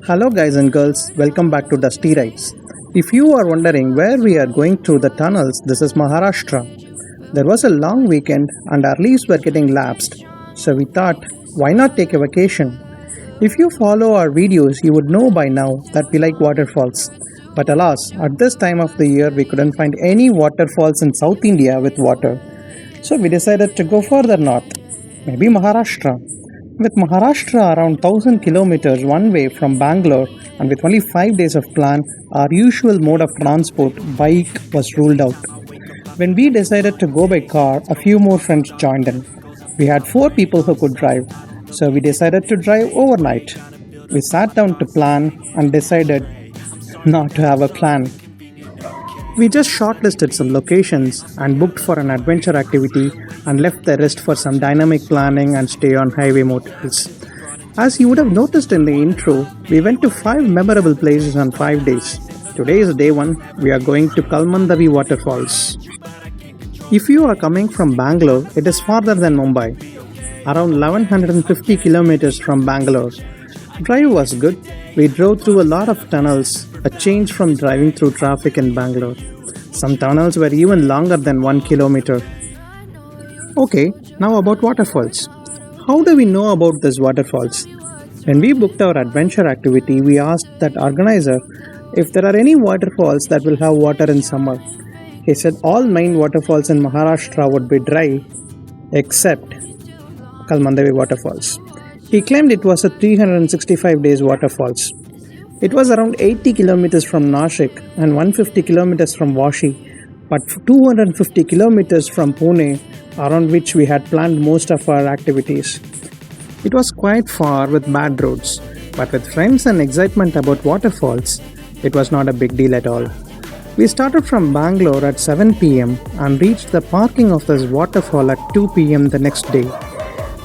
Hello, guys and girls, welcome back to Dusty Rides. If you are wondering where we are going through the tunnels, this is Maharashtra. There was a long weekend and our leaves were getting lapsed, so we thought, why not take a vacation? If you follow our videos, you would know by now that we like waterfalls. But alas, at this time of the year, we couldn't find any waterfalls in South India with water. So we decided to go further north, maybe Maharashtra. With Maharashtra around 1000 kilometers one way from Bangalore and with only 5 days of plan, our usual mode of transport, bike, was ruled out. When we decided to go by car, a few more friends joined in. We had 4 people who could drive, so we decided to drive overnight. We sat down to plan and decided not to have a plan. We just shortlisted some locations and booked for an adventure activity and left the rest for some dynamic planning and stay on highway motels. As you would have noticed in the intro, we went to 5 memorable places on 5 days. Today is day 1. We are going to Kalmandavi waterfalls. If you are coming from Bangalore, it is farther than Mumbai, around 1150 kilometers from Bangalore. Drive was good. We drove through a lot of tunnels, a change from driving through traffic in Bangalore. Some tunnels were even longer than 1 kilometer. Okay, now about waterfalls. How do we know about these waterfalls? When we booked our adventure activity, we asked that organizer if there are any waterfalls that will have water in summer. He said all main waterfalls in Maharashtra would be dry except Kalmandavi waterfalls. He claimed it was a 365 days waterfalls. It was around 80 kilometers from Nashik and 150 kilometers from Vashi, but 250 kilometers from Pune, around which we had planned most of our activities. It was quite far with bad roads, but with friends and excitement about waterfalls, it was not a big deal at all. We started from Bangalore at 7 pm and reached the parking of this waterfall at 2 pm the next day.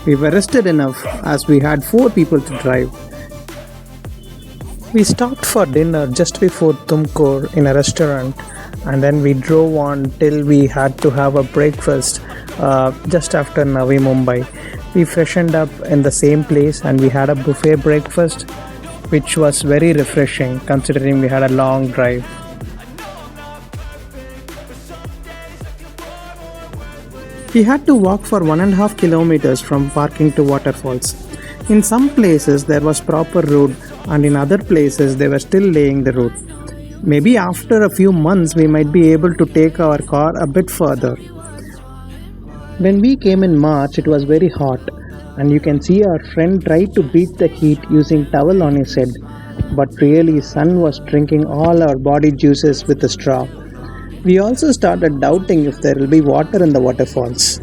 We were rested enough as we had 4 people to drive. We stopped for dinner just before Tumkur in a restaurant and then we drove on till we had to have a breakfast just after Navi Mumbai. We freshened up in the same place and we had a buffet breakfast which was very refreshing considering we had a long drive. We had to walk for 1.5 kilometers from parking to waterfalls. In some places there was proper road and in other places they were still laying the road. Maybe after a few months we might be able to take our car a bit further. When we came in March it was very hot and you can see our friend tried to beat the heat using towel on his head, but really sun was drinking all our body juices with a straw. We also started doubting if there will be water in the waterfalls.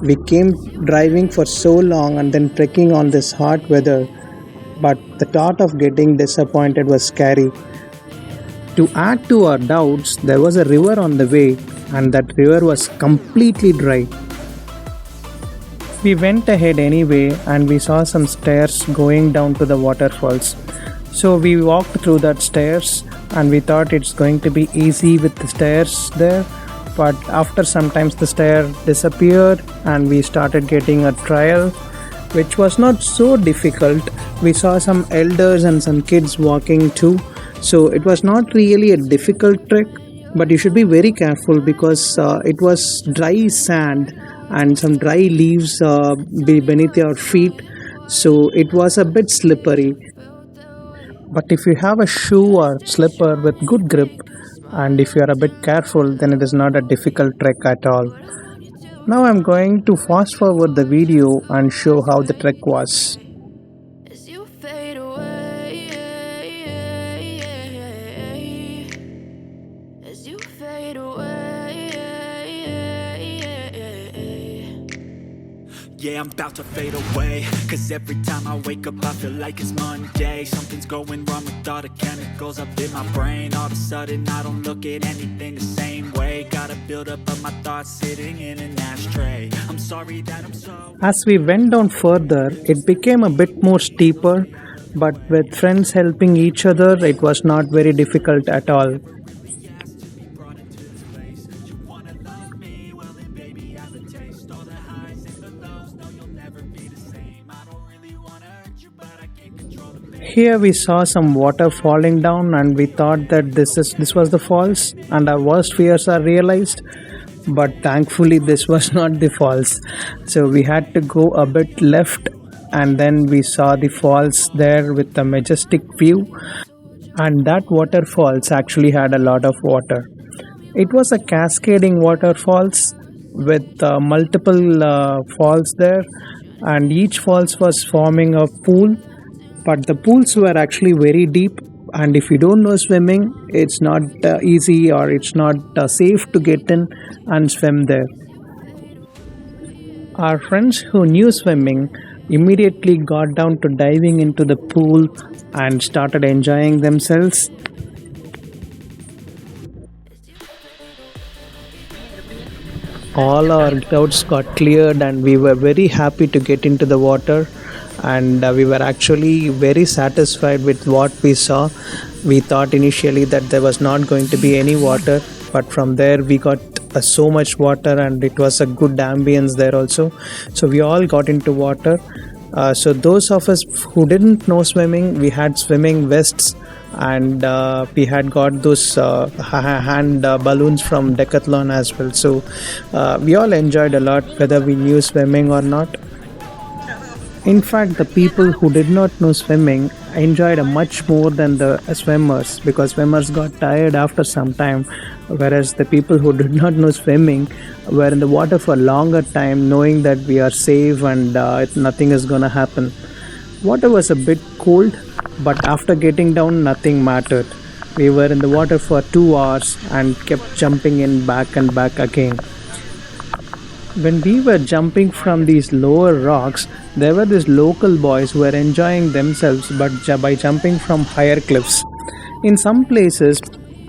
We came driving for so long and then trekking on this hot weather, but the thought of getting disappointed was scary. To add to our doubts, there was a river on the way and that river was completely dry. We went ahead anyway and we saw some stairs going down to the waterfalls. So we walked through that stairs and we thought it's going to be easy with the stairs there, but after some times the stair disappeared and we started getting a trial which was not so difficult. We saw some elders and some kids walking too, so it was not really a difficult trek, but you should be very careful because it was dry sand and some dry leaves beneath your feet, so it was a bit slippery. But if you have a shoe or slipper with good grip and if you are a bit careful, then it is not a difficult trek at all. Now I am going to fast forward the video and show how the trek was. As you fade away, as you fade away. Yeah, I'm about to fade away, cause every time I wake up I feel like it's Monday. Something's going wrong with all the chemicals up in my brain. All of a sudden I don't look at anything the same way. Gotta build up of my thoughts sitting in an ashtray. I'm sorry that I'm so... As we went down further, it became a bit more steeper, but with friends helping each other, it was not very difficult at all. Here we saw some water falling down and we thought that this was the falls and our worst fears are realized. But thankfully this was not the falls. So we had to go a bit left and then we saw the falls there with a majestic view, and that waterfalls actually had a lot of water. It was a cascading waterfalls with multiple falls there, and each falls was forming a pool, but the pools were actually very deep, and if you don't know swimming it's not easy or it's not safe to get in and swim there. Our friends who knew swimming immediately got down to diving into the pool and started enjoying themselves. All our doubts got cleared and we were very happy to get into the water, and we were actually very satisfied with what we saw. We thought initially that there was not going to be any water, but from there we got so much water and it was a good ambience there also. So we all got into water. So those of us who didn't know swimming, we had swimming vests, and we had got those hand balloons from Decathlon as well. So we all enjoyed a lot whether we knew swimming or not. In fact, the people who did not know swimming enjoyed much more than the swimmers, because swimmers got tired after some time, whereas the people who did not know swimming were in the water for a longer time, knowing that we are safe and nothing is gonna happen. Water was a bit cold, but after getting down, nothing mattered. We were in the water for 2 hours and kept jumping in back and back again. When we were jumping from these lower rocks, there were these local boys who were enjoying themselves but by jumping from higher cliffs. In some places,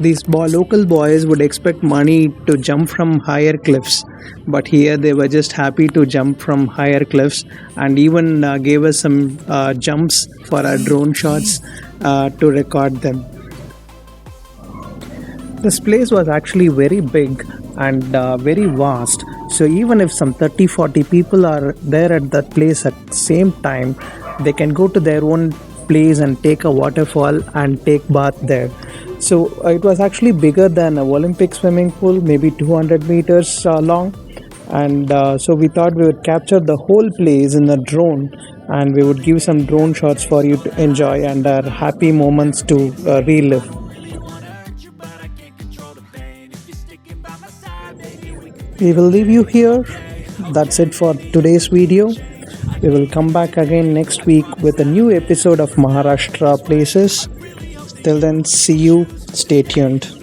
these local boys would expect money to jump from higher cliffs, but here they were just happy to jump from higher cliffs, and even gave us some jumps for our drone shots to record them. This place was actually very big and very vast, so even if some 30-40 people are there at that place at the same time, they can go to their own place and take a waterfall and take bath there. So it was actually bigger than an Olympic swimming pool, maybe 200 meters long, and so we thought we would capture the whole place in a drone and we would give some drone shots for you to enjoy and our happy moments to relive. We will leave you here. That's it for today's video. We will come back again next week with a new episode of Maharashtra Places. Till then, see you. Stay tuned.